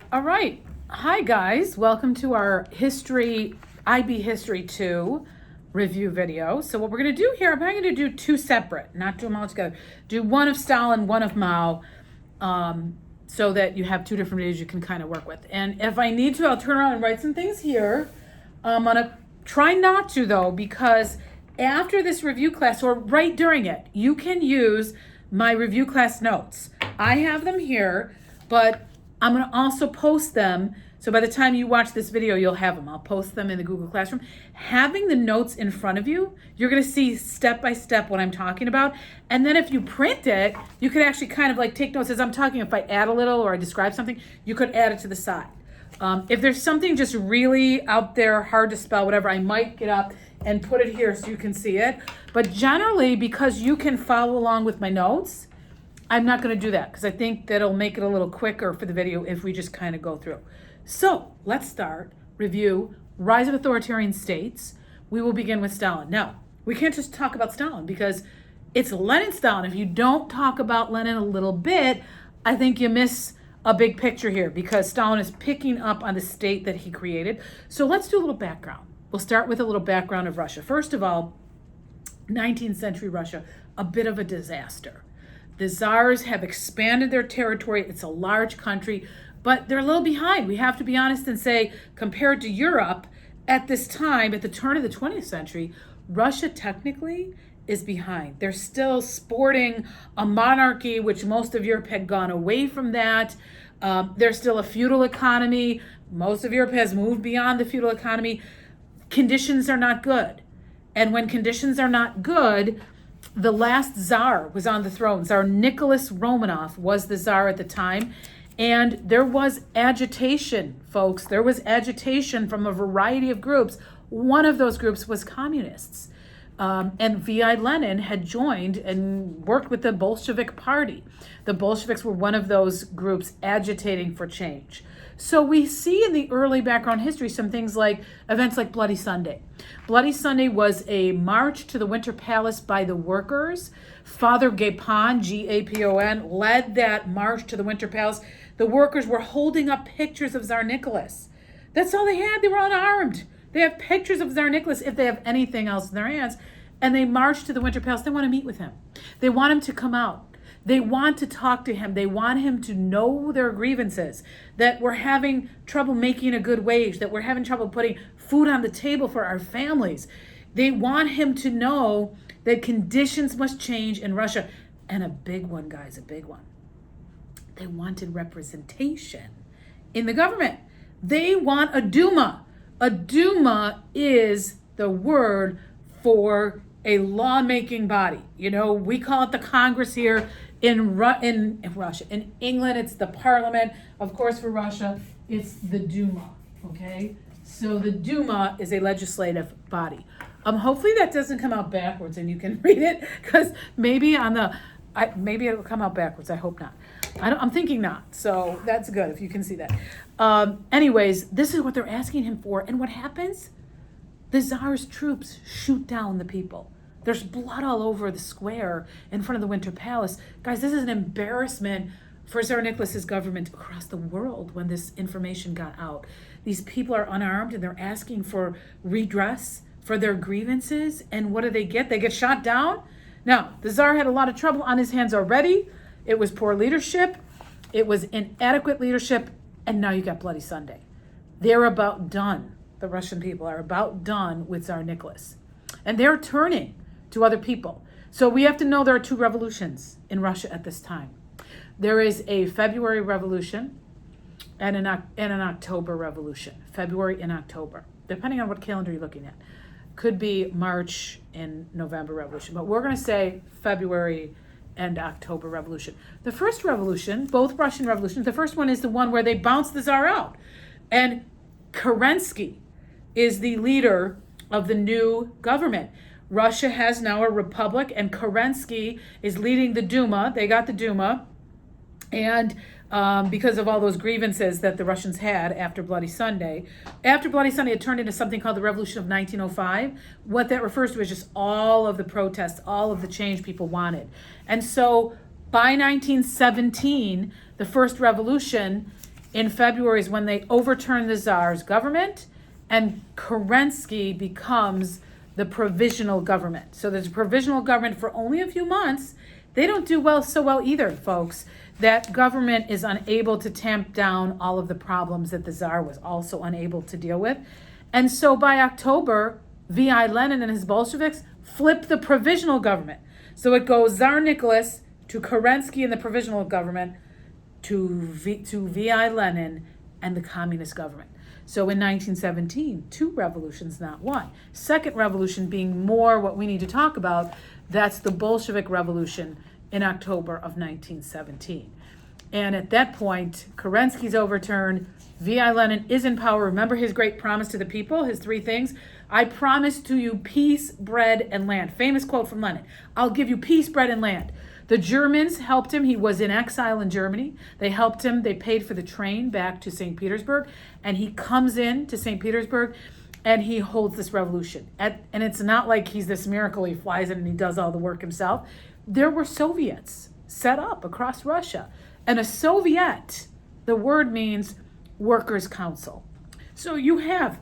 All right. Hi, guys. Welcome to our IB History 2 review video. So what we're going to do here, I'm going to do two separate, not do them all together. Do one of Stalin, one of Mao, so that you have two different videos you can kind of work with. And if I need to, I'll turn around and write some things here. I'm going to try not to, though, because after this review class, or right during it, you can use my review class notes. I have them here, but I'm going to also post them. So by the time you watch this video, you'll have them. I'll post them in the Google Classroom. Having the notes in front of you, you're going to see step by step what I'm talking about. And then if you print it, you could actually kind of like take notes as I'm talking. If I add a little or I describe something, you could add it to the side. If there's something just really out there, hard to spell, whatever, I might get up and put it here so you can see it. But generally, because you can follow along with my notes, I'm not going to do that because I think that'll make it a little quicker for the video if we just kind of go through. So let's start. Review, Rise of Authoritarian States. We will begin with Stalin. Now, we can't just talk about Stalin because it's Lenin-Stalin. If you don't talk about Lenin a little bit, I think you miss a big picture here because Stalin is picking up on the state that he created. So let's do a little background. We'll start with a little background of Russia. First of all, 19th century Russia, a bit of a disaster. The czars have expanded their territory. It's a large country, but they're a little behind. We have to be honest and say, compared to Europe at this time, at the turn of the 20th century, Russia technically is behind. They're still sporting a monarchy, which most of Europe had gone away from that. They're still a feudal economy. Most of Europe has moved beyond the feudal economy. Conditions are not good. And when conditions are not good, the last czar was on the throne. Tsar Nicholas Romanov was the czar at the time. And there was agitation, folks. There was agitation from a variety of groups. One of those groups was communists. And V.I. Lenin had joined and worked with the Bolshevik Party. The Bolsheviks were one of those groups agitating for change. So we see in the early background history some things like events like Bloody Sunday. Bloody Sunday was a march to the Winter Palace by the workers. Father Gapon, G-A-P-O-N, led that march to the Winter Palace. The workers were holding up pictures of Tsar Nicholas. That's all they had. They were unarmed. They have pictures of Tsar Nicholas if they have anything else in their hands. And they march to the Winter Palace. They want to meet with him. They want him to come out. They want to talk to him. They want him to know their grievances, that we're having trouble making a good wage, that we're having trouble putting food on the table for our families. They want him to know that conditions must change in Russia. And a big one, guys, a big one. They wanted representation in the government. They want a Duma. A Duma is the word for a lawmaking body. You know, we call it the Congress here in Russia. In England, it's the Parliament. Of course, for Russia, it's the Duma. Okay, so the Duma is a legislative body. Hopefully that doesn't come out backwards and you can read it because maybe maybe it'll come out backwards. I hope not. I'm thinking not. So that's good if you can see that. Anyways, this is what they're asking him for. And what happens? The Tsar's troops shoot down the people. There's blood all over the square in front of the Winter Palace. Guys, this is an embarrassment for Tsar Nicholas's government across the world when this information got out. These people are unarmed and they're asking for redress for their grievances. And what do? They get shot down? Now, the Tsar had a lot of trouble on his hands already. It was poor leadership. It was inadequate leadership. And now you got Bloody Sunday. They're about done. The Russian people are about done with Tsar Nicholas. And they're turning to other people. So we have to know there are two revolutions in Russia at this time. There is a February revolution and an October revolution. February and October, depending on what calendar you're looking at. Could be March and November revolution, but we're going to say February and October revolution. The first revolution, both Russian revolutions, the first one is the one where they bounce the Tsar out. And Kerensky is the leader of the new government. Russia has now a republic, and Kerensky is leading the Duma. They got the Duma, and because of all those grievances that the Russians had after Bloody Sunday. After Bloody Sunday, it turned into something called the Revolution of 1905. What that refers to is just all of the protests, all of the change people wanted. And so by 1917, the first revolution in February is when they overturn the Tsar's government, and Kerensky becomes the provisional government. So there's a provisional government for only a few months. They don't do so well either, folks. That government is unable to tamp down all of the problems that the Tsar was also unable to deal with. And so by October, V.I. Lenin and his Bolsheviks flip the provisional government. So it goes Tsar Nicholas to Kerensky and the provisional government to V.I. Lenin and the communist government. So in 1917, 2 revolutions, not 1. Second revolution being more what we need to talk about, that's the Bolshevik Revolution in October of 1917. And at that point, Kerensky's overturned, V.I. Lenin is in power. Remember his great promise to the people, his 3 things? I promise to you peace, bread, and land. Famous quote from Lenin. I'll give you peace, bread, and land. The Germans helped him. He was in exile in Germany. They helped him. They paid for the train back to St. Petersburg. And he comes in to St. Petersburg and he holds this revolution. And it's not like he's this miracle. He flies in and he does all the work himself. There were Soviets set up across Russia. And a Soviet, the word means workers' council. So you have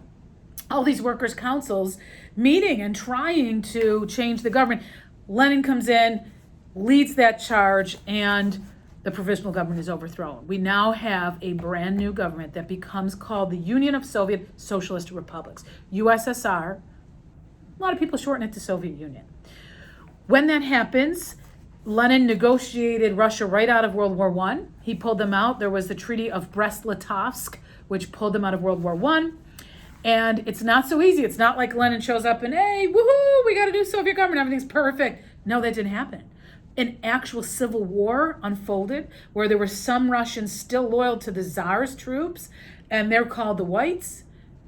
all these workers' councils meeting and trying to change the government. Lenin comes in, leads that charge, and the provisional government is overthrown. We now have a brand new government that becomes called the Union of Soviet Socialist Republics, USSR. A lot of people shorten it to Soviet Union. When that happens, Lenin negotiated Russia right out of World War I. He pulled them out. There was the Treaty of Brest-Litovsk, which pulled them out of World War I. And it's not so easy. It's not like Lenin shows up and, hey, woohoo, we got a new Soviet government, everything's perfect. No, that didn't happen. An actual civil war unfolded where there were some Russians still loyal to the Tsar's troops, and they're called the Whites,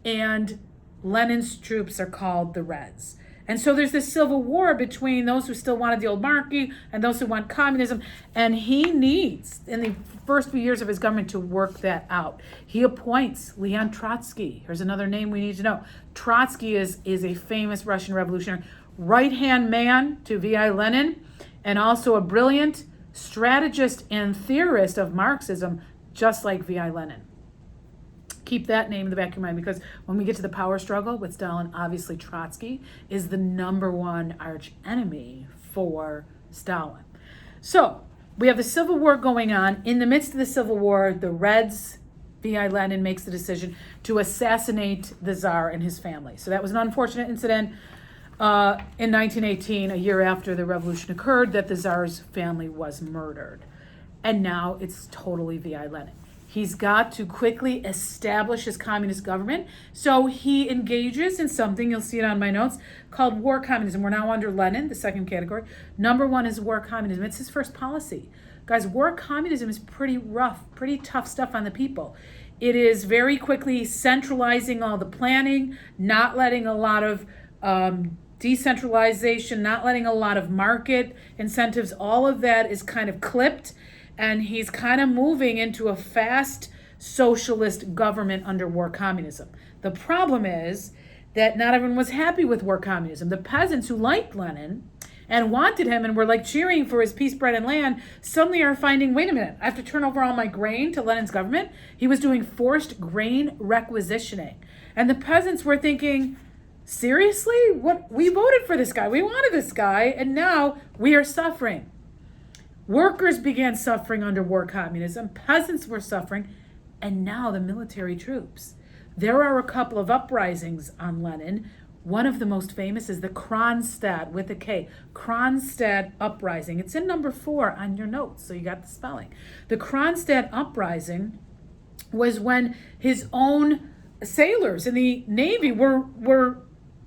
and Lenin's troops are called the Reds. And so there's this civil war between those who still wanted the old monarchy and those who want communism, and he needs, in the first few years of his government, to work that out. He appoints Leon Trotsky. Here's another name we need to know. Trotsky is a famous Russian revolutionary, right-hand man to V.I. Lenin, and also a brilliant strategist and theorist of Marxism, just like V.I. Lenin. Keep that name in the back of your mind, because when we get to the power struggle with Stalin, obviously Trotsky is the number 1 arch enemy for Stalin. So we have the civil war going on. In the midst of the civil war, the Reds, V.I. Lenin makes the decision to assassinate the Tsar and his family. So that was an unfortunate incident in 1918, a year after the revolution occurred, that the Tsar's family was murdered. And now it's totally V.I. Lenin. He's got to quickly establish his communist government. So he engages in something, you'll see it on my notes, called war communism. We're now under Lenin, the second category. Number 1 is war communism. It's his first policy. Guys, war communism is pretty rough, pretty tough stuff on the people. It is very quickly centralizing all the planning, not letting a lot of decentralization, not letting a lot of market incentives. All of that is kind of clipped. And he's kind of moving into a fast socialist government under war communism. The problem is that not everyone was happy with war communism. The peasants who liked Lenin and wanted him and were like cheering for his peace, bread, and land suddenly are finding, wait a minute, I have to turn over all my grain to Lenin's government? He was doing forced grain requisitioning. And the peasants were thinking, seriously? What? We voted for this guy. We wanted this guy. And now we are suffering. Workers began suffering under war communism. Peasants were suffering. And now the military troops. There are a couple of uprisings on Lenin. One of the most famous is the Kronstadt with a K. Kronstadt uprising. It's in number 4 on your notes, so you got the spelling. The Kronstadt uprising was when his own sailors in the Navy were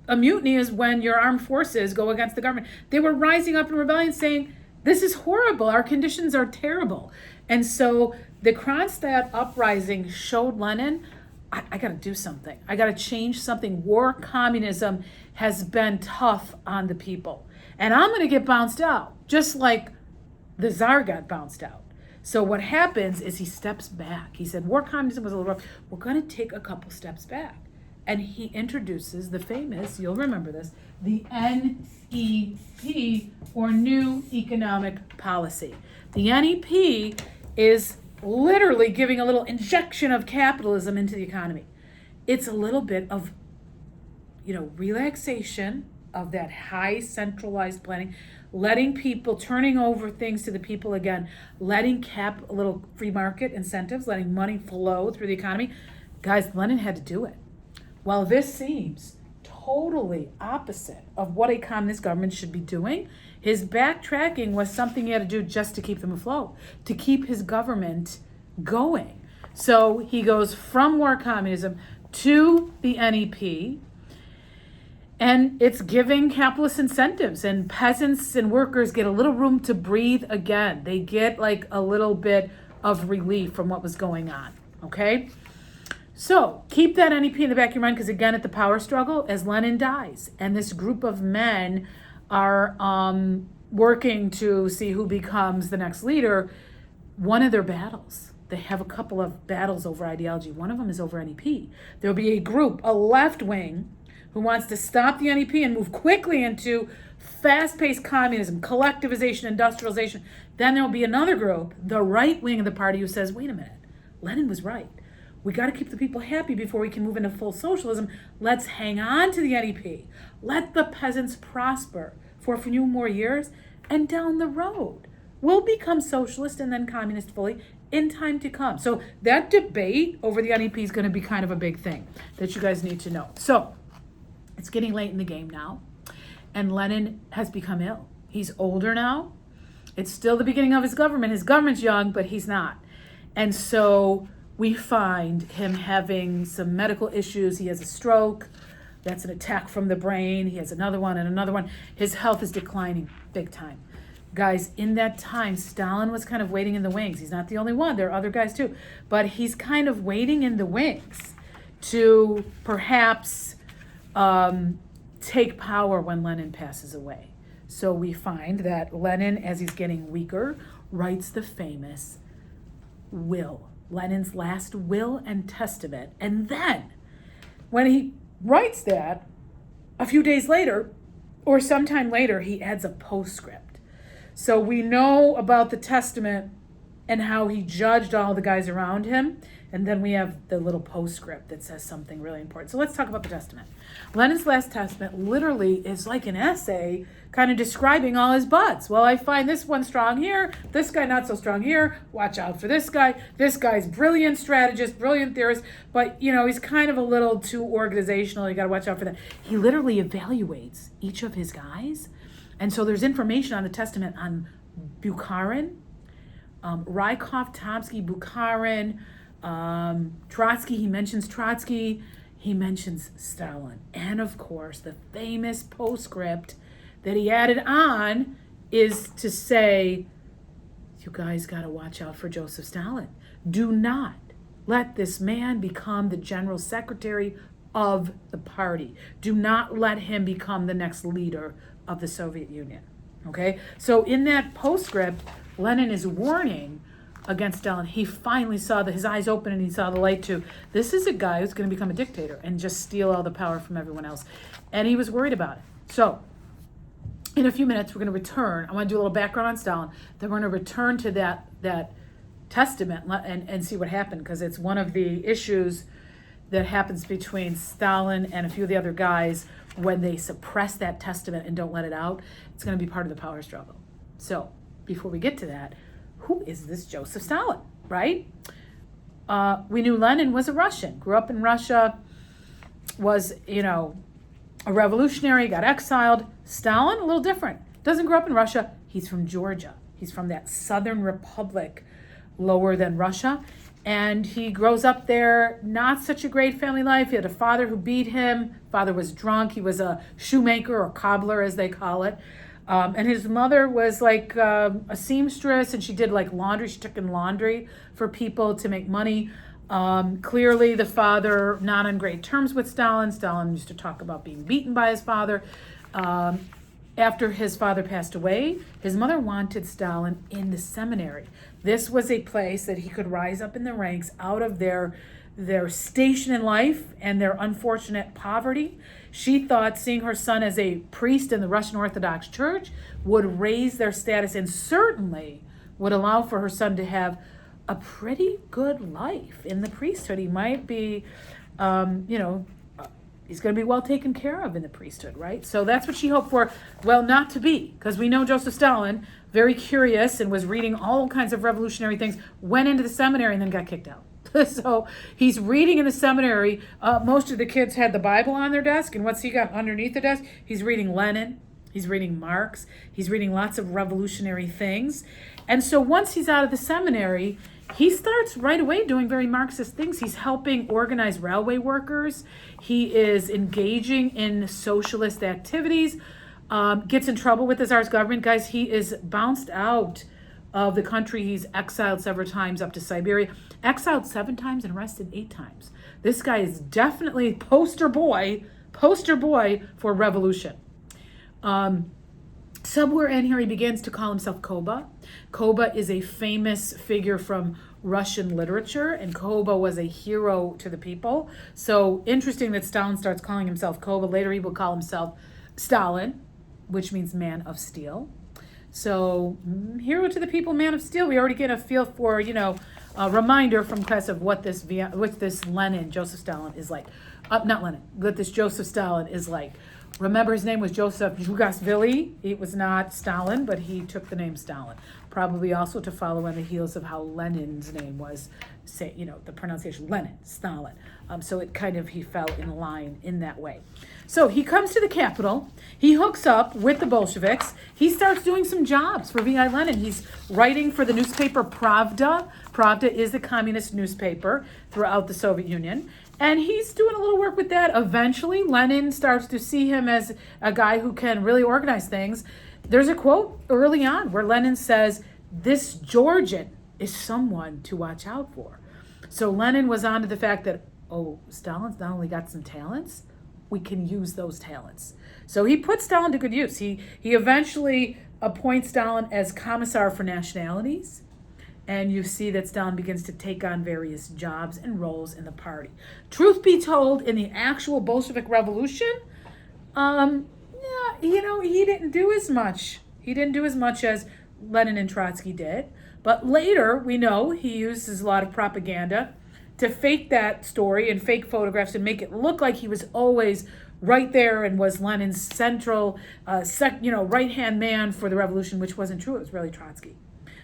a mutiny is when your armed forces go against the government. They were rising up in rebellion saying, this is horrible. Our conditions are terrible. And so the Kronstadt uprising showed Lenin, I got to do something. I got to change something. War communism has been tough on the people. And I'm going to get bounced out, just like the Tsar got bounced out. So what happens is he steps back. He said, war communism was a little rough. We're going to take a couple steps back. And he introduces the famous, you'll remember this, the NEP, or New Economic Policy. The NEP is literally giving a little injection of capitalism into the economy. It's a little bit of, relaxation of that high centralized planning, letting people, turning over things to the people again, letting a little free market incentives, letting money flow through the economy. Guys, Lenin had to do it. While this seems totally opposite of what a communist government should be doing, his backtracking was something he had to do just to keep them afloat, to keep his government going. So he goes from war communism to the NEP, and it's giving capitalist incentives, and peasants and workers get a little room to breathe again. They get like a little bit of relief from what was going on, okay? So keep that NEP in the back of your mind, because again, at the power struggle, as Lenin dies, and this group of men are working to see who becomes the next leader, one of their battles, they have a couple of battles over ideology. One of them is over NEP. There'll be a group, a left wing, who wants to stop the NEP and move quickly into fast-paced communism, collectivization, industrialization. Then there'll be another group, the right wing of the party, who says, wait a minute, Lenin was right. We got to keep the people happy before we can move into full socialism. Let's hang on to the NEP. Let the peasants prosper for a few more years, and down the road, we'll become socialist and then communist fully in time to come. So that debate over the NEP is going to be kind of a big thing that you guys need to know. So it's getting late in the game now, and Lenin has become ill. He's older now. It's still the beginning of his government. His government's young, but he's not. And so we find him having some medical issues. He has a stroke. That's an attack from the brain. He has another one and another one. His health is declining big time. Guys, in that time, Stalin was kind of waiting in the wings. He's not the only one. There are other guys too. But he's kind of waiting in the wings to perhaps take power when Lenin passes away. So we find that Lenin, as he's getting weaker, writes the famous will, Lenin's last will and testament. And then when he writes that, a few days later or sometime later, he adds a postscript. So we know about the testament and how he judged all the guys around him. And then we have the little postscript that says something really important. So let's talk about the testament. Lenin's last testament literally is like an essay kind of describing all his buds. Well, I find this one strong here, this guy not so strong here, watch out for this guy. This guy's brilliant strategist, brilliant theorist, but he's kind of a little too organizational. You got to watch out for that. He literally evaluates each of his guys. And so there's information on the testament on Bukharin, Rykov, Tomsky, Bukharin, Trotsky. He mentions Trotsky. He mentions Stalin. And of course, the famous postscript that he added on is to say, you guys got to watch out for Joseph Stalin. Do not let this man become the general secretary of the party. Do not let him become the next leader of the Soviet Union. Okay? So in that postscript, Lenin is warning against Stalin. He finally saw his eyes open, and he saw the light too. This is a guy who's going to become a dictator and just steal all the power from everyone else. And he was worried about it. So in a few minutes, we're going to return. I want to do a little background on Stalin. Then we're going to return to that testament and see what happened, because it's one of the issues that happens between Stalin and a few of the other guys when they suppress that testament and don't let it out. It's going to be part of the power struggle. So before we get to that, who is this Joseph Stalin, right? We knew Lenin was a Russian, grew up in Russia, was, a revolutionary, got exiled. Stalin, a little different. Doesn't grow up in Russia. He's from Georgia. He's from that southern republic lower than Russia. And he grows up there, not such a great family life. He had a father who beat him. Father was drunk. He was a shoemaker or cobbler, as they call it. And his mother was like a seamstress, and she did like laundry. She took in laundry for people to make money. Clearly, the father not on great terms with Stalin. Stalin used to talk about being beaten by his father. After his father passed away, his mother wanted Stalin in the seminary. This was a place that he could rise up in the ranks out of their station in life and their unfortunate poverty. She thought seeing her son as a priest in the Russian Orthodox Church would raise their status, and certainly would allow for her son to have a pretty good life in the priesthood. He might be, he's going to be well taken care of in the priesthood, right? So that's what she hoped for. Well, not to be, because we know Joseph Stalin, very curious and was reading all kinds of revolutionary things, went into the seminary and then got kicked out. So he's reading in the seminary. Most of the kids had the Bible on their desk, and what's he got underneath the desk? He's reading Lenin. He's reading Marx. He's reading lots of revolutionary things. And so once he's out of the seminary, he starts right away doing very Marxist things. He's helping organize railway workers. He is engaging in socialist activities, gets in trouble with the Tsar's government. Guys, he is bounced out of the country. He's exiled several times up to Siberia. Exiled 7 times and arrested 8 times. This guy is definitely poster boy for revolution. Somewhere in here, he begins to call himself Koba. Koba is a famous figure from Russian literature, and Koba was a hero to the people. So interesting that Stalin starts calling himself Koba. Later, he will call himself Stalin, which means man of steel. So hero to the people, man of steel. We already get a feel for, a reminder from class of what this Lenin, Joseph Stalin is like. Not Lenin, what this Joseph Stalin is like. Remember, his name was Joseph Jugasvili. It was not Stalin, but he took the name Stalin. Probably also to follow on the heels of how Lenin's name was, the pronunciation Lenin, Stalin. So it kind of, he fell in line in that way. So he comes to the capital. He hooks up with the Bolsheviks. He starts doing some jobs for V.I. Lenin. He's writing for the newspaper Pravda. Pravda is the communist newspaper throughout the Soviet Union. And he's doing a little work with that. Eventually, Lenin starts to see him as a guy who can really organize things. There's a quote early on where Lenin says, "This Georgian is someone to watch out for." So Lenin was on to the fact that, Stalin's not only got some talents, we can use those talents. So he put Stalin to good use. He eventually appoints Stalin as commissar for nationalities. And you see that Stalin begins to take on various jobs and roles in the party. Truth be told, in the actual Bolshevik Revolution, he didn't do as much. He didn't do as much as Lenin and Trotsky did. But later, we know he uses a lot of propaganda to fake that story and fake photographs and make it look like he was always right there and was Lenin's central, right-hand man for the revolution, which wasn't true. It was really Trotsky.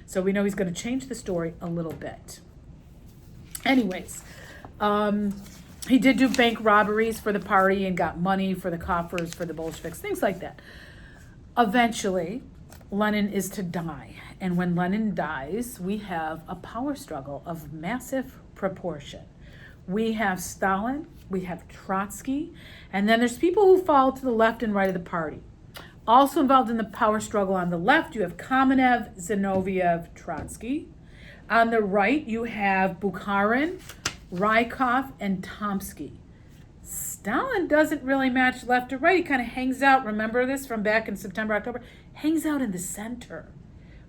So we know he's going to change the story a little bit. Anyways, he did do bank robberies for the party and got money for the coffers for the Bolsheviks, things like that. Eventually, Lenin is to die. And when Lenin dies, we have a power struggle of massive proportion. We have Stalin, we have Trotsky, and then there's people who fall to the left and right of the party. Also involved in the power struggle on the left, you have Kamenev, Zinoviev, Trotsky. On the right, you have Bukharin, Rykov, and Tomsky. Stalin doesn't really match left or right. He kind of hangs out, remember this from back in September, October? Hangs out in the center.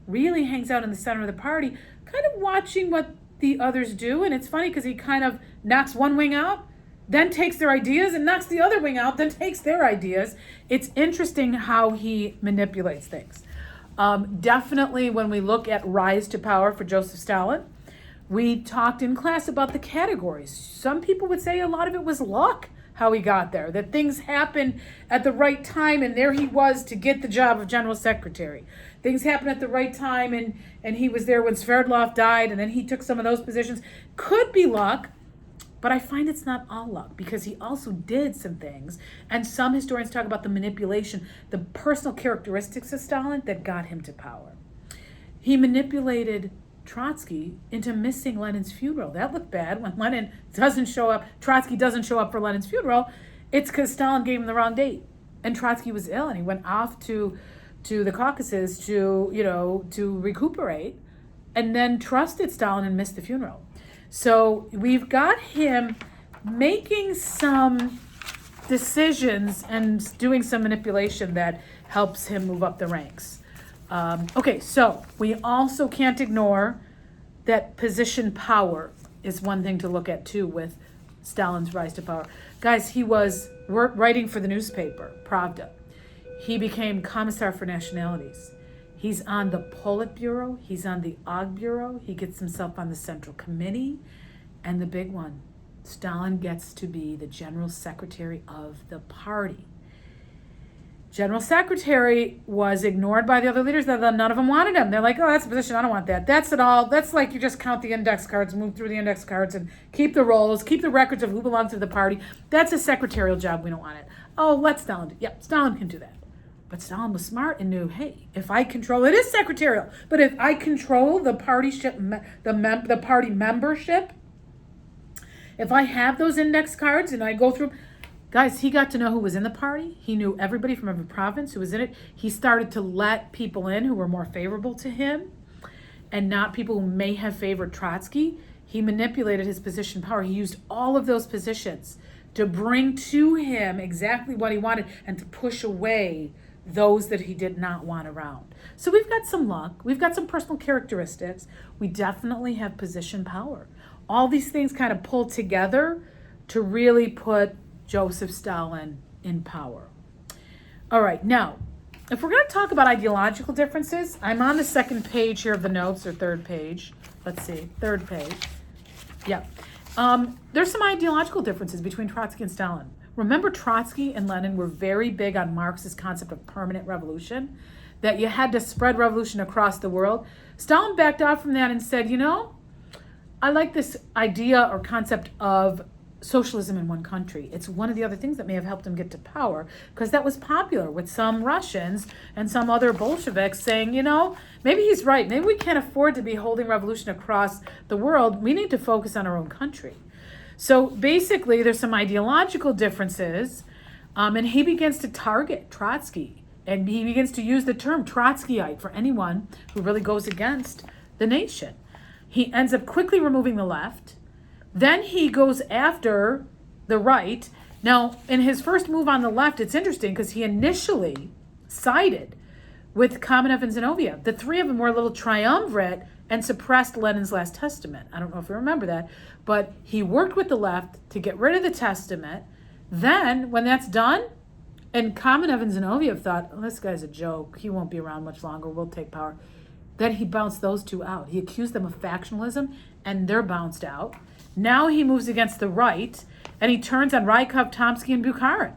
Really hangs out in the center of the party, kind of watching what the others do. And it's funny because he kind of knocks one wing out, then takes their ideas and knocks the other wing out, then takes their ideas. It's interesting how he manipulates things. Definitely when we look at rise to power for Joseph Stalin, we talked in class about the categories. Some people would say a lot of it was luck, how he got there, that things happened at the right time and there he was to get the job of general secretary. Things happened at the right time and he was there when Sverdlov died and then he took some of those positions. Could be luck. But I find it's not all luck because he also did some things. And some historians talk about the manipulation, the personal characteristics of Stalin that got him to power. He manipulated Trotsky into missing Lenin's funeral. That looked bad when Lenin doesn't show up. Trotsky doesn't show up for Lenin's funeral. It's because Stalin gave him the wrong date. And Trotsky was ill and he went off to the Caucasus to recuperate and then trusted Stalin and missed the funeral. So we've got him making some decisions and doing some manipulation that helps him move up the ranks. So we also can't ignore that position power is one thing to look at too with Stalin's rise to power. Guys, he was writing for the newspaper, Pravda. He became commissar for nationalities. He's on the Politburo. He's on the Bureau. He gets himself on the Central Committee. And the big one, Stalin gets to be the General Secretary of the party. General Secretary was ignored by the other leaders. None of them wanted him. They're like, oh, that's a position. I don't want that. That's it all. That's like you just count the index cards, move through the index cards, and keep the rolls, keep the records of who belongs to the party. That's a secretarial job. We don't want it. Oh, let Stalin do it. Yep, Stalin can do that. But Stalin was smart and knew, hey, if I control, it is secretarial, but if I control the the party membership, if I have those index cards and I go through, guys, he got to know who was in the party. He knew everybody from every province who was in it. He started to let people in who were more favorable to him and not people who may have favored Trotsky. He manipulated his position power. He used all of those positions to bring to him exactly what he wanted and to push away those that he did not want around. So we've got some luck. We've got some personal characteristics. We definitely have position power. All these things kind of pull together to really put Joseph Stalin in power. All right, now, if we're going to talk about ideological differences, I'm on the second page here of the notes, or third page. Let's see, third page. Yeah. There's some ideological differences between Trotsky and Stalin. Remember, Trotsky and Lenin were very big on Marx's concept of permanent revolution, that you had to spread revolution across the world. Stalin backed off from that and said, I like this idea or concept of socialism in one country. It's one of the other things that may have helped him get to power, because that was popular with some Russians and some other Bolsheviks saying, maybe he's right. Maybe we can't afford to be holding revolution across the world. We need to focus on our own country. So basically, there's some ideological differences, and he begins to target Trotsky, and he begins to use the term Trotskyite for anyone who really goes against the nation. He ends up quickly removing the left. Then he goes after the right. Now, in his first move on the left, it's interesting because he initially sided with Kamenev and Zinoviev. The three of them were a little triumvirate and suppressed Lenin's last testament. I don't know if you remember that, but he worked with the left to get rid of the testament. Then, when that's done, and Kamenev and Zinoviev thought, this guy's a joke. He won't be around much longer. We'll take power. Then he bounced those two out. He accused them of factionalism, and they're bounced out. Now he moves against the right, and he turns on Rykov, Tomsky, and Bukharin.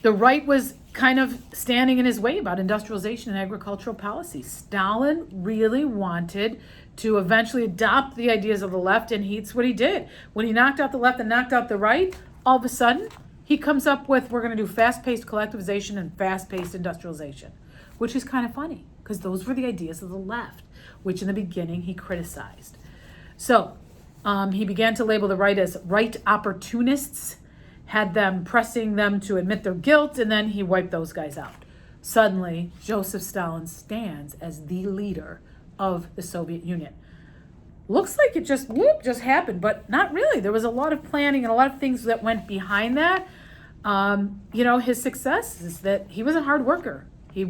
The right was kind of standing in his way about industrialization and agricultural policy. Stalin really wanted to eventually adopt the ideas of the left, and that's what he did. When he knocked out the left and knocked out the right, all of a sudden, he comes up with, we're going to do fast-paced collectivization and fast-paced industrialization, which is kind of funny, because those were the ideas of the left, which in the beginning he criticized. So he began to label the right as right opportunists, had them pressing them to admit their guilt, and then he wiped those guys out. Suddenly, Joseph Stalin stands as the leader of the Soviet Union. Looks like it just happened, but not really. There was a lot of planning and a lot of things that went behind that. His success is that he was a hard worker. He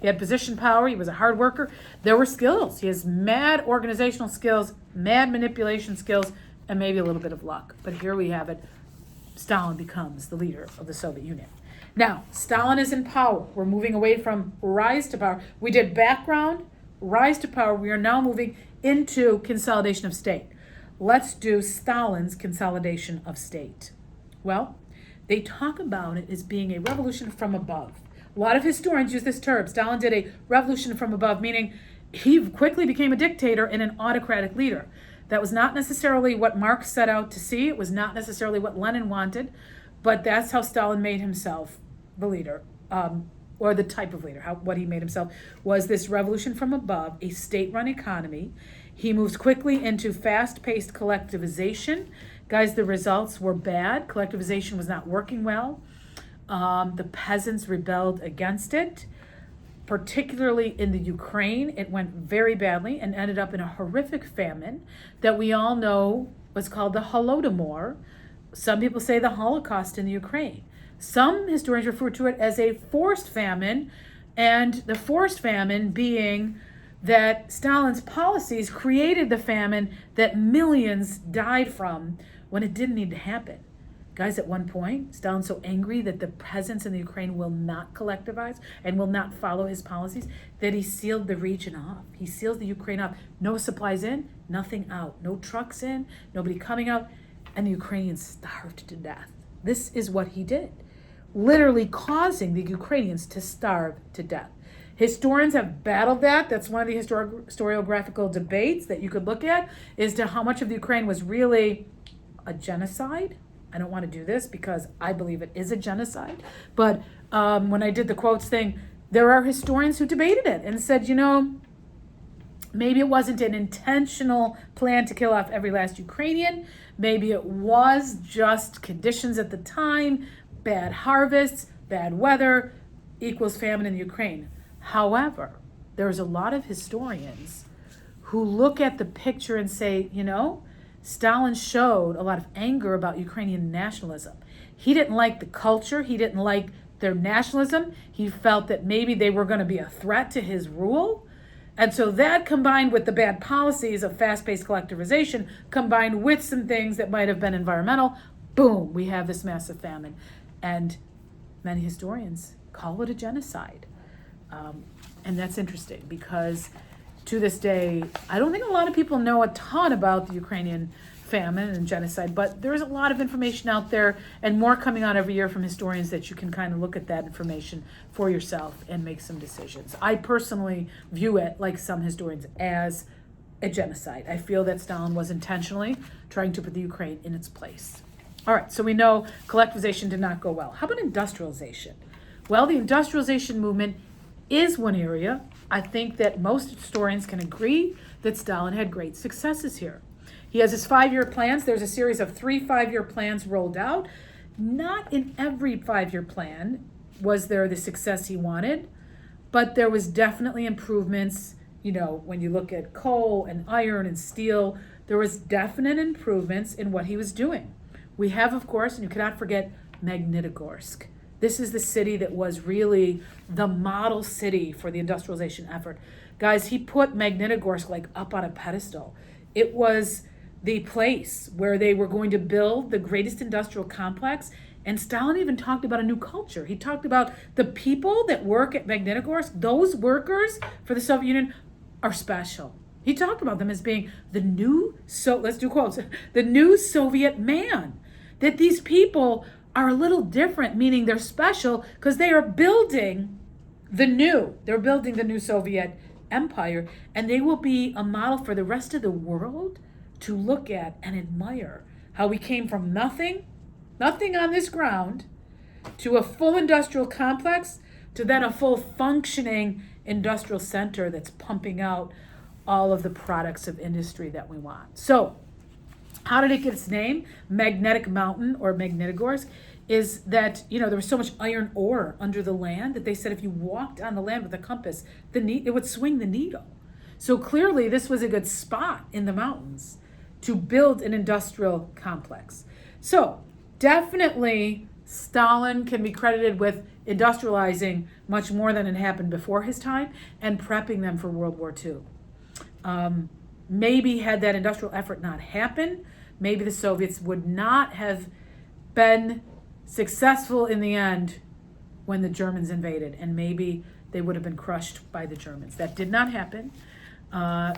had position power. He was a hard worker. There were skills. He has mad organizational skills, mad manipulation skills, and maybe a little bit of luck. But here we have it. Stalin becomes the leader of the Soviet Union. Now, Stalin is in power. We're moving away from rise to power. We did background, rise to power. We are now moving into consolidation of state. Let's do Stalin's consolidation of state. Well, they talk about it as being a revolution from above. A lot of historians use this term. Stalin did a revolution from above, meaning he quickly became a dictator and an autocratic leader. That was not necessarily what Marx set out to see. It was not necessarily what Lenin wanted, but that's how Stalin made himself the leader, or the type of leader. What he made himself was this revolution from above, a state-run economy. He moves quickly into fast-paced collectivization. Guys, the results were bad. Collectivization was not working well. The peasants rebelled against it. Particularly in the Ukraine, it went very badly and ended up in a horrific famine that we all know was called the Holodomor. Some people say the Holocaust in the Ukraine. Some historians refer to it as a forced famine, and the forced famine being that Stalin's policies created the famine that millions died from when it didn't need to happen. Guys, at one point, Stalin's so angry that the peasants in the Ukraine will not collectivize and will not follow his policies that he sealed the region off. He seals the Ukraine off. No supplies in, nothing out. No trucks in, nobody coming out. And the Ukrainians starved to death. This is what he did, literally causing the Ukrainians to starve to death. Historians have battled that. That's one of the historiographical debates that you could look at, is to how much of the Ukraine was really a genocide. I don't want to do this because I believe it is a genocide. But when I did the quotes thing, there are historians who debated it and said, maybe it wasn't an intentional plan to kill off every last Ukrainian. Maybe it was just conditions at the time, bad harvests, bad weather equals famine in the Ukraine. However, there's a lot of historians who look at the picture and say, Stalin showed a lot of anger about Ukrainian nationalism. He didn't like the culture. He didn't like their nationalism. He felt that maybe they were going to be a threat to his rule. And so that, combined with the bad policies of fast-paced collectivization, combined with some things that might have been environmental, boom, we have this massive famine. And many historians call it a genocide. And that's interesting because to this day, I don't think a lot of people know a ton about the Ukrainian famine and genocide, but there's a lot of information out there and more coming out every year from historians that you can kind of look at that information for yourself and make some decisions. I personally view it, like some historians, as a genocide. I feel that Stalin was intentionally trying to put the Ukraine in its place. All right, so we know collectivization did not go well. How about industrialization? Well, the industrialization movement is one area. I think that most historians can agree that Stalin had great successes here. He has his 5-year plans. There's a series of 3 5-year plans rolled out. Not in every 5-year plan was there the success he wanted, but there was definitely improvements. When you look at coal and iron and steel, there was definite improvements in what he was doing. We have, of course, and you cannot forget, Magnitogorsk. This is the city that was really the model city for the industrialization effort. Guys, he put Magnitogorsk up on a pedestal. It was the place where they were going to build the greatest industrial complex. And Stalin even talked about a new culture. He talked about the people that work at Magnitogorsk, those workers for the Soviet Union are special. He talked about them as being the new, let's do quotes, the new Soviet man. That these people are a little different, meaning they're special because they are building they're building the new Soviet empire, and they will be a model for the rest of the world to look at and admire how we came from nothing on this ground, to a full industrial complex, to then a full functioning industrial center that's pumping out all of the products of industry that we want. So, how did it get its name? Magnetic Mountain, or Magnitogorsk, is that, there was so much iron ore under the land that they said if you walked on the land with a compass, it would swing the needle. So clearly this was a good spot in the mountains to build an industrial complex. So definitely Stalin can be credited with industrializing much more than had happened before his time and prepping them for World War II. Maybe had that industrial effort not happened, maybe the Soviets would not have been successful in the end when the Germans invaded, and maybe they would have been crushed by the Germans. That did not happen.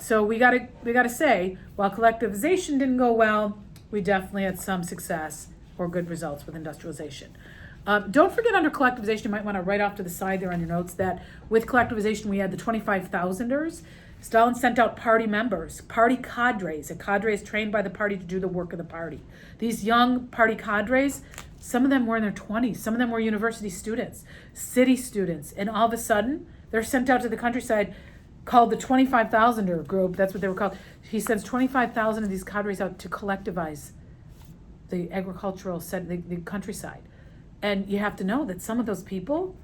So we gotta say, while collectivization didn't go well, we definitely had some success or good results with industrialization. Don't forget, under collectivization, you might want to write off to the side there on your notes that with collectivization we had the 25,000ers. Stalin sent out party members, party cadres. A cadre is trained by the party to do the work of the party. These young party cadres, some of them were in their 20s, some of them were university students, city students, and all of a sudden they're sent out to the countryside, called the 25,000er group. That's what they were called. He sends 25,000 of these cadres out to collectivize the agricultural the countryside. And you have to know that some of those people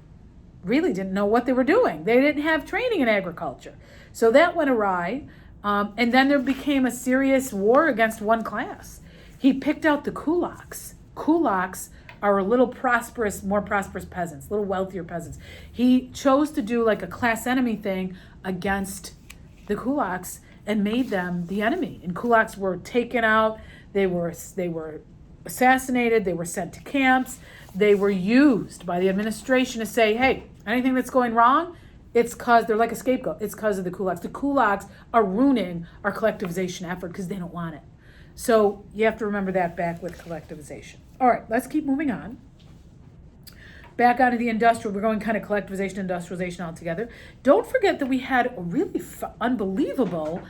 really didn't know what they were doing. They didn't have training in agriculture. So that went awry. And then there became a serious war against one class. He picked out the kulaks. Kulaks are a little more prosperous peasants, little wealthier peasants. He chose to do like a class enemy thing against the kulaks and made them the enemy. And kulaks were taken out. They were assassinated, they were sent to camps, they were used by the administration to say, hey, anything that's going wrong, it's because they're like a scapegoat. It's because of the kulaks. The kulaks are ruining our collectivization effort because they don't want it. So you have to remember that back with collectivization. All right, let's keep moving on. Back onto the industrial, we're going kind of collectivization, industrialization all together. Don't forget that we had a really unbelievable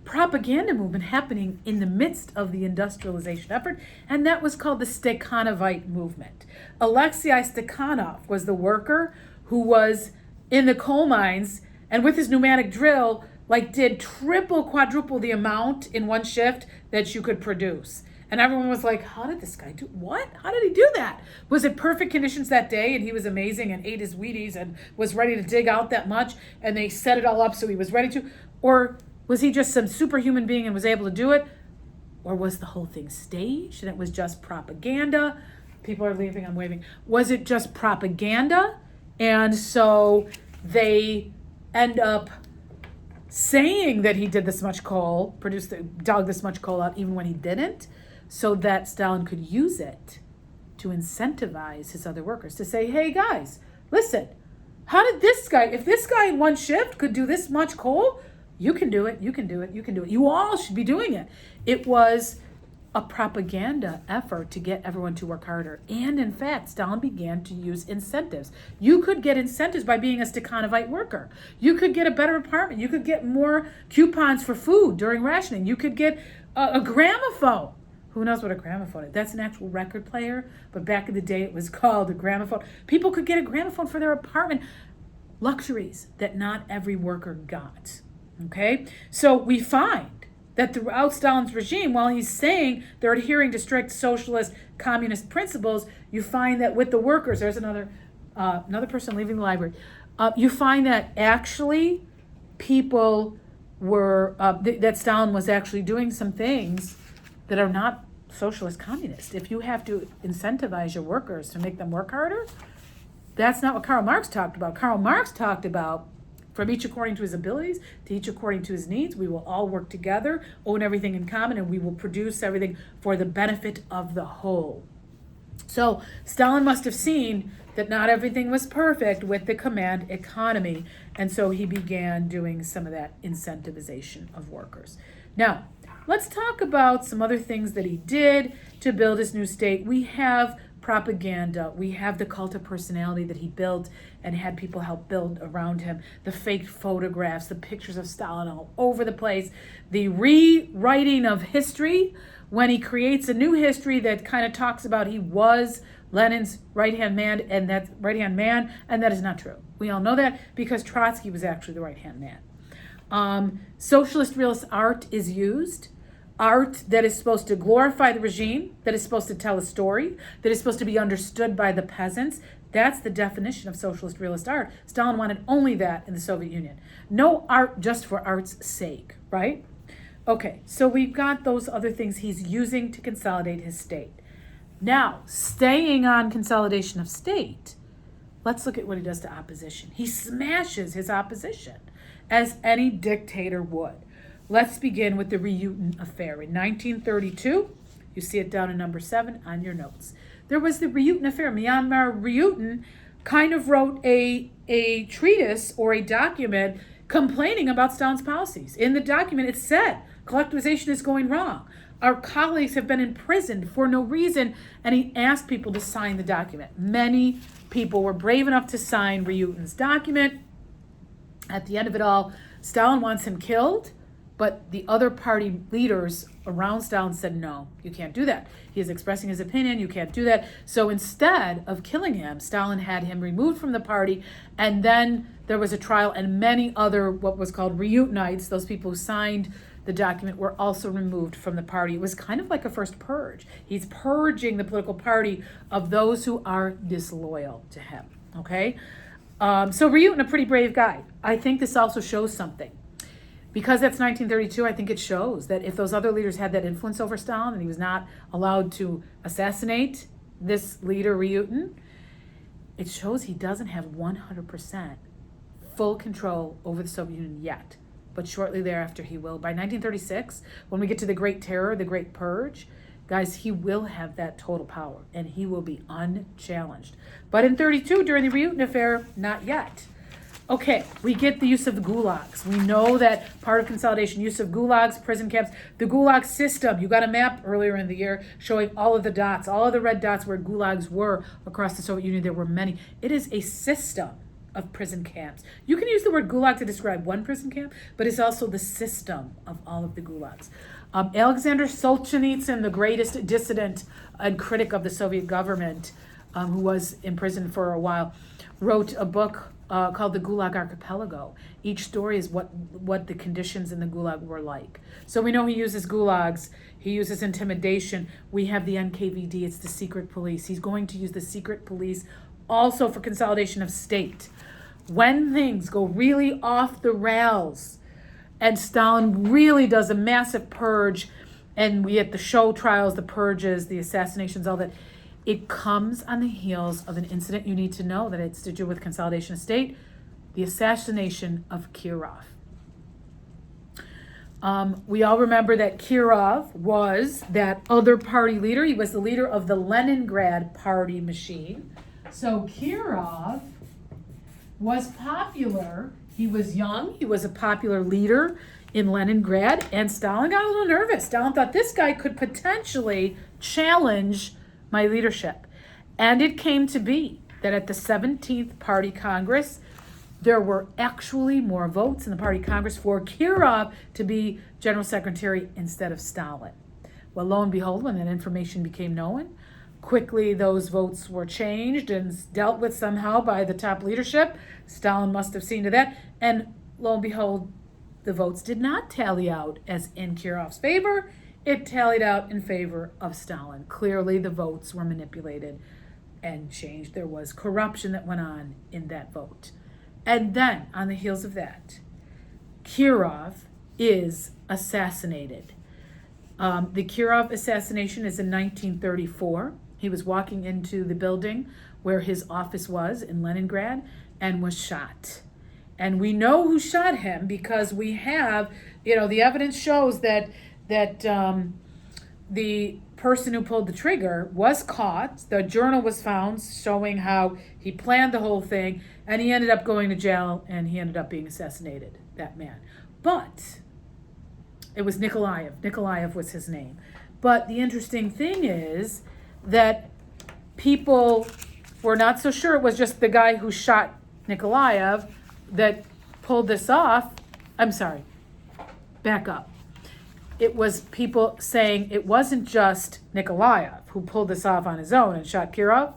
propaganda movement happening in the midst of the industrialization effort, and that was called the Stakhanovite movement. Alexei Stakhanov was the worker who was in the coal mines, and with his pneumatic drill, did triple, quadruple the amount in one shift that you could produce. And everyone was like, how did this guy do, what? How did he do that? Was it perfect conditions that day and he was amazing and ate his Wheaties and was ready to dig out that much and they set it all up so he was ready to? Or was he just some superhuman being and was able to do it? Or was the whole thing staged and it was just propaganda? People are leaving, I'm waving. Was it just propaganda? And so they end up saying that he did this much coal, dug this much coal out even when he didn't, so that Stalin could use it to incentivize his other workers to say, hey guys, listen, how did this guy, if this guy in one shift could do this much coal, you can do it, you can do it, you can do it. You all should be doing it. It was a propaganda effort to get everyone to work harder. And in fact, Stalin began to use incentives. You could get incentives by being a Stakhanovite worker. You could get a better apartment. You could get more coupons for food during rationing. You could get a gramophone. Who knows what a gramophone is? That's an actual record player, but back in the day it was called a gramophone. People could get a gramophone for their apartment. Luxuries that not every worker got. Okay? So we find that throughout Stalin's regime, while he's saying they're adhering to strict socialist, communist principles, you find that with the workers, there's another person leaving the library, you find that actually people were, that Stalin was actually doing some things that are not socialist communist. If you have to incentivize your workers to make them work harder, that's not what Karl Marx talked about. Karl Marx talked about from each according to his abilities, to each according to his needs. We will all work together, own everything in common, and we will produce everything for the benefit of the whole. So Stalin must have seen that not everything was perfect with the command economy, and so he began doing some of that incentivization of workers. Now, let's talk about some other things that he did to build his new state. We have propaganda. We have the cult of personality that he built and had people help build around him. The fake photographs, the pictures of Stalin all over the place. The rewriting of history when he creates a new history that kind of talks about he was Lenin's right-hand man, and that is not true. We all know that because Trotsky was actually the right-hand man. Socialist realist art is used. Art that is supposed to glorify the regime, that is supposed to tell a story, that is supposed to be understood by the peasants. That's the definition of socialist realist art. Stalin wanted only that in the Soviet Union. No art just for art's sake, right? Okay, so we've got those other things he's using to consolidate his state. Now, staying on consolidation of state, let's look at what he does to opposition. He smashes his opposition, as any dictator would. Let's begin with the Ryutin affair. In 1932, you see it down in number 7 on your notes. There was the Ryutin affair. Myanmar Ryutin kind of wrote a treatise or a document complaining about Stalin's policies. In the document, it said, collectivization is going wrong. Our colleagues have been imprisoned for no reason, and he asked people to sign the document. Many people were brave enough to sign Ryutin's document. At the end of it all, Stalin wants him killed, but the other party leaders around Stalin said, no, you can't do that. He is expressing his opinion, you can't do that. So instead of killing him, Stalin had him removed from the party, and then there was a trial, and many other what was called Ryutinites, those people who signed the document, were also removed from the party. It was kind of like a first purge. He's purging the political party of those who are disloyal to him, okay? So Ryutin, a pretty brave guy. I think this also shows something. Because that's 1932, I think it shows that if those other leaders had that influence over Stalin and he was not allowed to assassinate this leader, Ryutin, it shows he doesn't have 100% full control over the Soviet Union yet. But shortly thereafter, he will. By 1936, when we get to the Great Terror, the Great Purge, guys, he will have that total power and he will be unchallenged. But in 32, during the Ryutin affair, not yet. Okay, we get the use of the gulags. We know that part of consolidation, use of gulags, prison camps, the Gulag System. You got a map earlier in the year showing all of the dots, all of the red dots where gulags were across the Soviet Union. There were many. It is a system of prison camps. You can use the word gulag to describe one prison camp, but it's also the system of all of the gulags. Alexander Solzhenitsyn, the greatest dissident and critic of the Soviet government, who was imprisoned for a while, wrote a book called The Gulag Archipelago. Each story is what the conditions in the Gulag were like. So we know he uses gulags, he uses intimidation. We have the NKVD, it's the secret police. He's going to use the secret police also for consolidation of state. When things go really off the rails and Stalin really does a massive purge, and we get the show trials, the purges, the assassinations, all that, it comes on the heels of an incident you need to know that it's to do with consolidation of state, the assassination of Kirov. We all remember that Kirov was that other party leader. He was the leader of the Leningrad party machine. So Kirov was popular. He was young. He was a popular leader in Leningrad. And Stalin got a little nervous. Stalin thought this guy could potentially challenge my leadership. And it came to be that at the 17th Party Congress, there were actually more votes in the Party Congress for Kirov to be General Secretary instead of Stalin. Well, lo and behold, when that information became known, quickly those votes were changed and dealt with somehow by the top leadership. Stalin must have seen to that. And lo and behold, the votes did not tally out as in Kirov's favor. It tallied out in favor of Stalin. Clearly, the votes were manipulated and changed. There was corruption that went on in that vote. And then, on the heels of that, Kirov is assassinated. The Kirov assassination is in 1934. He was walking into the building where his office was in Leningrad and was shot. And we know who shot him because we have, the evidence shows that the person who pulled the trigger was caught. The journal was found showing how he planned the whole thing, and he ended up going to jail, and he ended up being assassinated, that man. But it was Nikolaev. Nikolaev was his name. But the interesting thing is that people were not so sure it was just the guy who shot Nikolaev that pulled this off. I'm sorry, back up. It was people saying it wasn't just Nikolaev who pulled this off on his own and shot Kirov,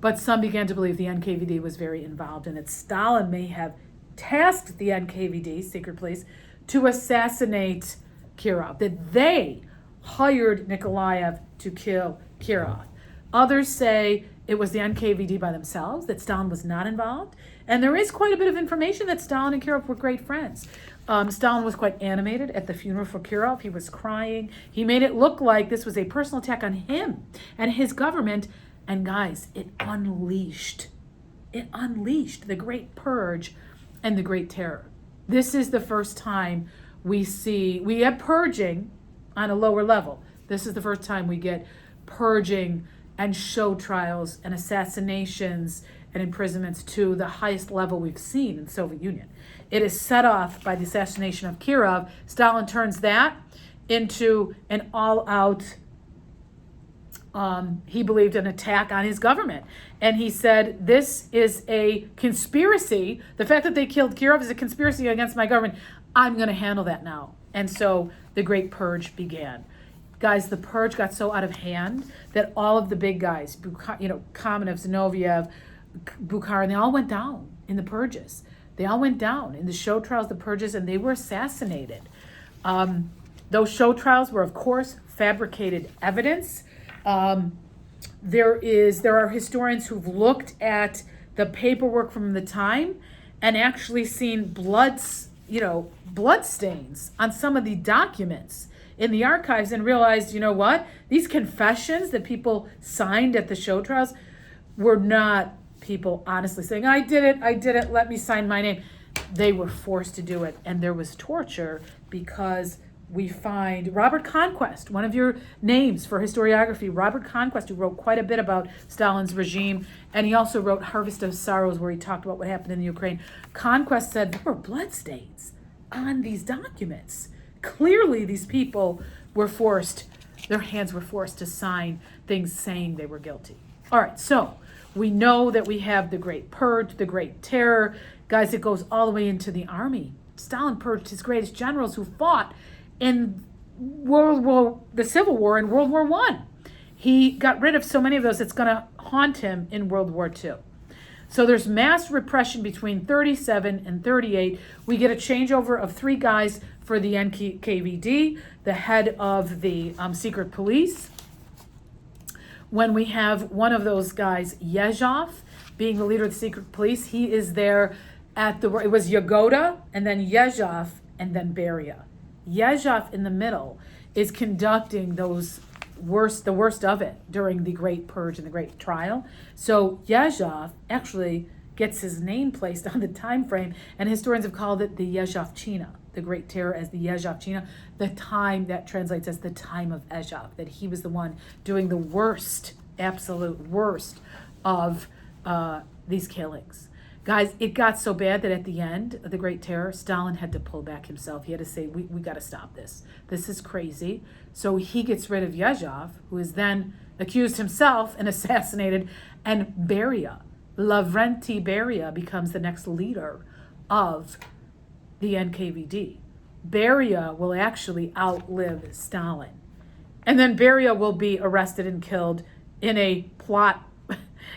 but some began to believe the NKVD was very involved in it. Stalin may have tasked the NKVD, secret police, to assassinate Kirov, that they hired Nikolaev to kill Kirov. Others say it was the NKVD by themselves, that Stalin was not involved. And there is quite a bit of information that Stalin and Kirov were great friends. Stalin was quite animated at the funeral for Kirov. He was crying. He made it look like this was a personal attack on him and his government. And guys, it unleashed the Great Purge and the Great Terror. This is the first time we have purging on a lower level. This is the first time we get purging and show trials and assassinations and imprisonments to the highest level we've seen in the Soviet Union. It is set off by the assassination of Kirov. Stalin turns that into an all-out, he believed, an attack on his government. And he said, this is a conspiracy. The fact that they killed Kirov is a conspiracy against my government. I'm going to handle that now. And so the Great Purge began. Guys, the purge got so out of hand that all of the big guys, Kamenev, Zinoviev, Bukharin, they all went down in the purges. They all went down in the show trials, the purges, and they were assassinated. Those show trials were, of course, fabricated evidence. There are historians who've looked at the paperwork from the time and actually seen blood stains on some of the documents in the archives and realized, these confessions that people signed at the show trials were not people honestly saying, I did it, let me sign my name. They were forced to do it, and there was torture because we find Robert Conquest, one of your names for historiography, Robert Conquest, who wrote quite a bit about Stalin's regime. And he also wrote Harvest of Sorrows, where he talked about what happened in the Ukraine. Conquest said there were bloodstains on these documents. Clearly, these people were forced, their hands were forced to sign things saying they were guilty. All right, so we know that we have the Great Purge, the Great Terror. Guys, it goes all the way into the army. Stalin purged his greatest generals who fought in the Civil War and World War I. He got rid of so many of those, it's going to haunt him in World War II. So there's mass repression between 37 and 38. We get a changeover of 3 guys for the NKVD, the head of the secret police. When we have one of those guys, Yezhov, being the leader of the secret police, he is there at it was Yagoda, and then Yezhov, and then Beria. Yezhov in the middle is conducting the worst of it during the Great Purge and the Great Trial. So Yezhov actually gets his name placed on the time frame, and historians have called it the Yezhovchina, the Great Terror as the Yezhovchina, the time that translates as the time of Yezhov, that he was the one doing the worst, absolute worst of these killings. Guys, it got so bad that at the end of the Great Terror, Stalin had to pull back himself. He had to say, we got to stop this. This is crazy. So he gets rid of Yezhov, who is then accused himself and assassinated, and Beria, Lavrenti Beria, becomes the next leader of the NKVD. Beria will actually outlive Stalin. And then Beria will be arrested and killed in a plot,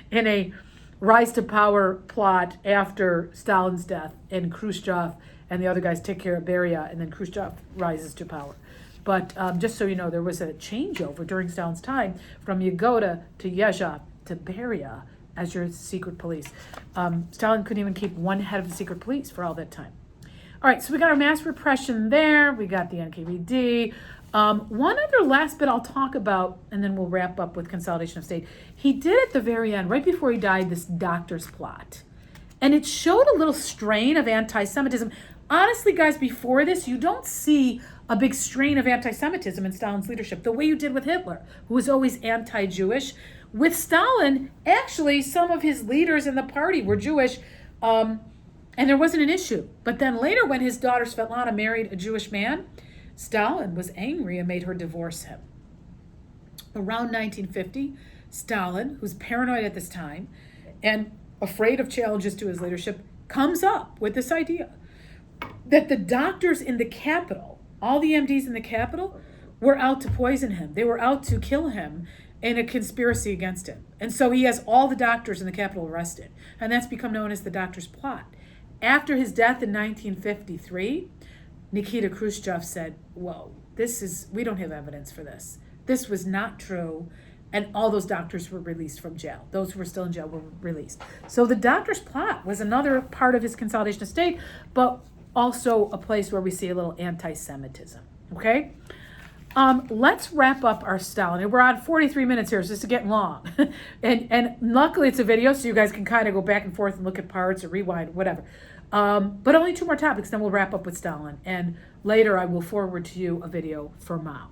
in a rise to power plot after Stalin's death, and Khrushchev and the other guys take care of Beria, and then Khrushchev rises to power. But just so you know, there was a changeover during Stalin's time from Yagoda to Yezhov to Beria as your secret police. Stalin couldn't even keep one head of the secret police for all that time. All right, so we got our mass repression there. We got the NKVD. One other last bit I'll talk about, and then we'll wrap up with Consolidation of State. He did at the very end, right before he died, this doctor's plot. And it showed a little strain of anti-Semitism. Honestly, guys, before this, you don't see a big strain of anti-Semitism in Stalin's leadership, the way you did with Hitler, who was always anti-Jewish. With Stalin, actually, some of his leaders in the party were Jewish, and there wasn't an issue. But then later, when his daughter Svetlana married a Jewish man, Stalin was angry and made her divorce him. Around 1950, Stalin, who's paranoid at this time and afraid of challenges to his leadership, comes up with this idea that the doctors in the capital, all the MDs in the capital, were out to poison him. They were out to kill him in a conspiracy against him. And so he has all the doctors in the capital arrested. And that's become known as the doctor's plot. After his death in 1953, Nikita Khrushchev said, whoa, we don't have evidence for this. This was not true. And all those doctors were released from jail. Those who were still in jail were released. So the doctor's plot was another part of his Consolidation of State, but also a place where we see a little anti-Semitism, okay? Let's wrap up our Stalin. We're on 43 minutes here, so this is getting long. and luckily it's a video, so you guys can kind of go back and forth and look at parts or rewind, whatever. But only 2 more topics, then we'll wrap up with Stalin. And later I will forward to you a video for Mao.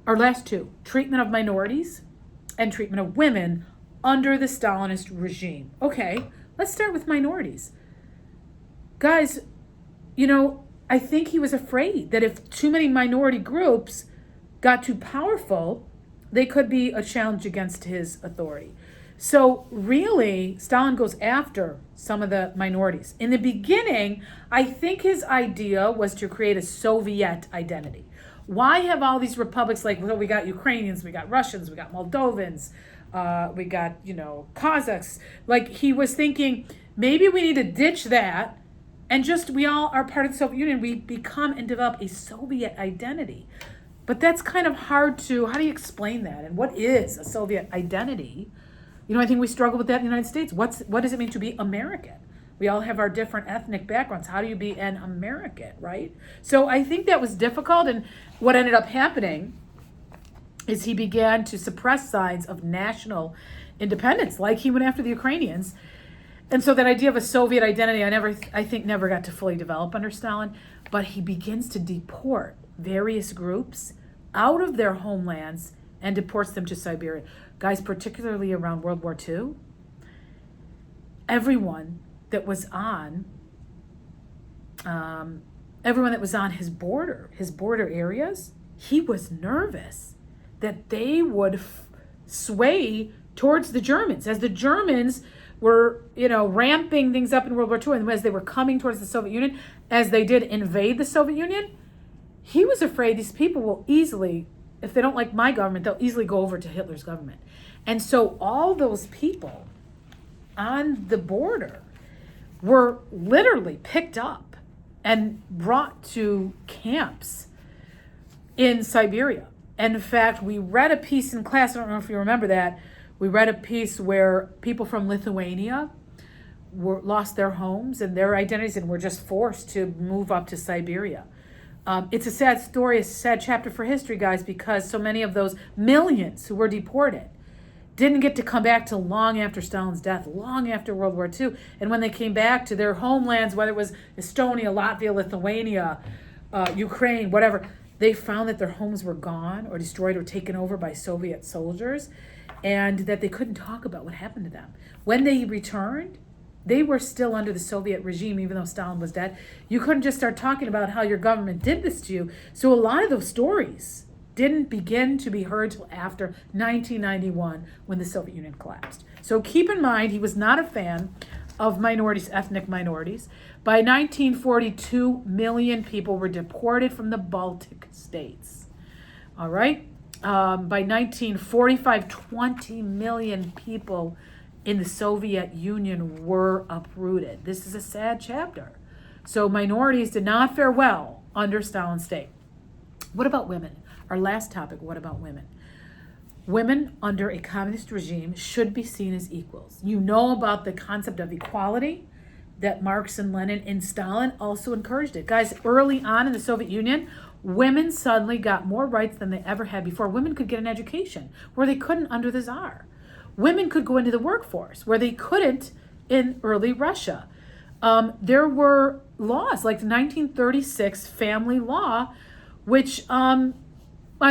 Our last 2, treatment of minorities and treatment of women under the Stalinist regime. Okay, let's start with minorities. Guys, I think he was afraid that if too many minority groups got too powerful, they could be a challenge against his authority. So really, Stalin goes after some of the minorities. In the beginning, I think his idea was to create a Soviet identity. Why have all these republics we got Ukrainians, we got Russians, we got Moldovans, we got, Kazakhs. He was thinking, maybe we need to ditch that and just, we all are part of the Soviet Union. We become and develop a Soviet identity. But that's kind of hard how do you explain that? And what is a Soviet identity? I think we struggle with that in the United States. What does it mean to be American? We all have our different ethnic backgrounds. How do you be an American, right? So I think that was difficult. And what ended up happening is he began to suppress signs of national independence, like he went after the Ukrainians. And so that idea of a Soviet identity, I think never got to fully develop under Stalin. But he begins to deport various groups out of their homelands and deports them to Siberia. Guys, particularly around World War II, everyone that was on his border areas, he was nervous that they would sway towards the Germans. As the Germans were, ramping things up in World War II, and as they were coming towards the Soviet Union, as they did invade the Soviet Union, he was afraid these people will easily, if they don't like my government, they'll easily go over to Hitler's government. And so all those people on the border were literally picked up and brought to camps in Siberia. And in fact, we read a piece in class, I don't know if you remember that, we read a piece where people from Lithuania lost their homes and their identities and were just forced to move up to Siberia. It's a sad story, a sad chapter for history, guys, because so many of those millions who were deported didn't get to come back till long after Stalin's death, long after World War II. And when they came back to their homelands, whether it was Estonia, Latvia, Lithuania, Ukraine, whatever, they found that their homes were gone or destroyed or taken over by Soviet soldiers, and that they couldn't talk about what happened to them. When they returned, they were still under the Soviet regime, even though Stalin was dead. You couldn't just start talking about how your government did this to you. So a lot of those stories didn't begin to be heard till after 1991, when the Soviet Union collapsed. So keep in mind, he was not a fan of minorities, ethnic minorities. By 1940, 2 million people were deported from the Baltic states. All right? By 1945, 20 million people in the Soviet Union were uprooted. This is a sad chapter. So minorities did not fare well under Stalin's state. What about women? Our last topic, what about women? Women under a communist regime should be seen as equals. You know about the concept of equality that Marx and Lenin and Stalin also encouraged it. Guys, early on in the Soviet Union, women suddenly got more rights than they ever had before. Women could get an education where they couldn't under the Tsar. Women could go into the workforce where they couldn't in early Russia. There were laws like the 1936 family law, which, I'm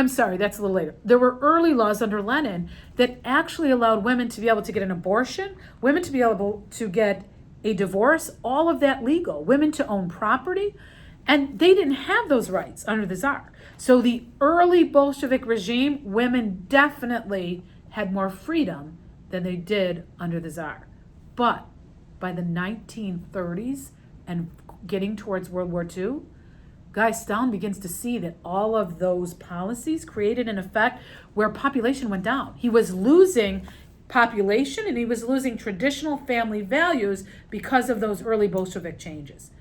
sorry, that's a little later. There were early laws under Lenin that actually allowed women to be able to get an abortion, women to be able to get a divorce, all of that legal, women to own property, and they didn't have those rights under the Tsar. So the early Bolshevik regime, women definitely had more freedom than they did under the Tsar. But by the 1930s and getting towards World War II, guys, Stalin begins to see that all of those policies created an effect where population went down. He was losing population and he was losing traditional family values because of those early Bolshevik changes.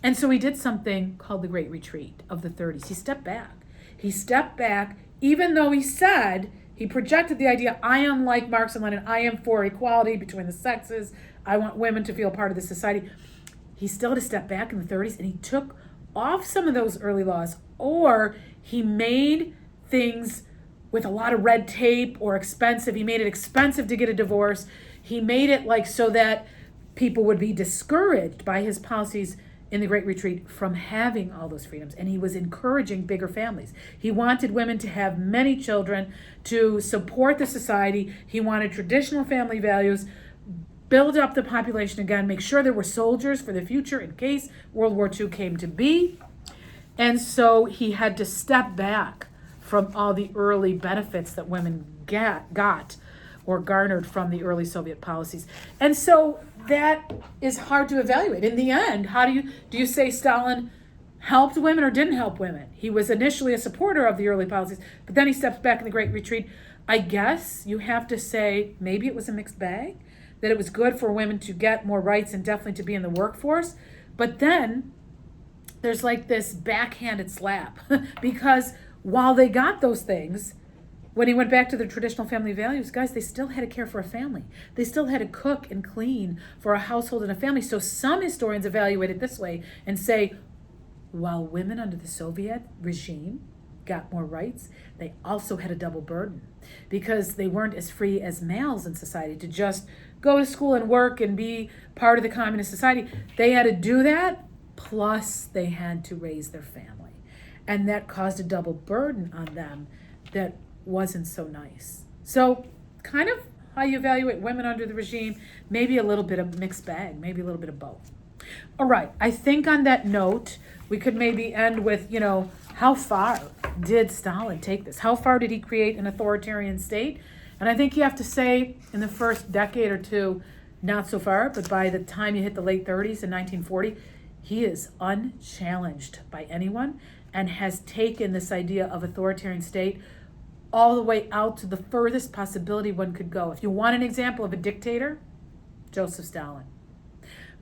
And so he did something called the Great Retreat of the 30s. He stepped back. He stepped back, even though he projected the idea, I am like Marx and Lenin, I am for equality between the sexes, I want women to feel part of the society. He still had to step back in the 30s, and he took off some of those early laws, or he made things with a lot of red tape or expensive. He made it expensive to get a divorce. He made it like so that people would be discouraged by his policies in the Great Retreat from having all those freedoms. And he was encouraging bigger families. He wanted women to have many children, to support the society. He wanted traditional family values, build up the population again, make sure there were soldiers for the future in case World War II came to be. And so he had to step back from all the early benefits that women got or garnered from the early Soviet policies. And so that is hard to evaluate. In the end, how do you say Stalin helped women or didn't help women? He was initially a supporter of the early policies, but then he steps back in the Great Retreat. I guess you have to say maybe it was a mixed bag, that it was good for women to get more rights and definitely to be in the workforce. But then there's like this backhanded slap because while they got those things, when he went back to the traditional family values, guys, they still had to care for a family. They still had to cook and clean for a household and a family. So some historians evaluate it this way and say, while women under the Soviet regime got more rights, they also had a double burden because they weren't as free as males in society to just go to school and work and be part of the communist society. They had to do that, plus they had to raise their family. And that caused a double burden on them that wasn't so nice. So kind of how you evaluate women under the regime, maybe a little bit of mixed bag, maybe a little bit of both. All right, I think on that note, we could maybe end with, how far did Stalin take this? How far did he create an authoritarian state? And I think you have to say in the first decade or two, not so far, but by the time you hit the late 30s in 1940, he is unchallenged by anyone and has taken this idea of authoritarian state all the way out to the furthest possibility one could go. If you want an example of a dictator, Joseph Stalin.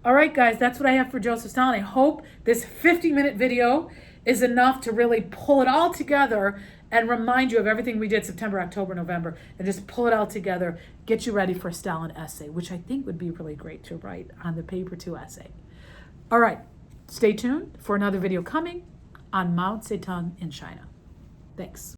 All right, guys, that's what I have for Joseph Stalin. I hope this 50-minute video is enough to really pull it all together and remind you of everything we did September, October, November, and just pull it all together, get you ready for a Stalin essay, which I think would be really great to write on the paper 2 essay. All right, stay tuned for another video coming on Mao Zedong in China. Thanks.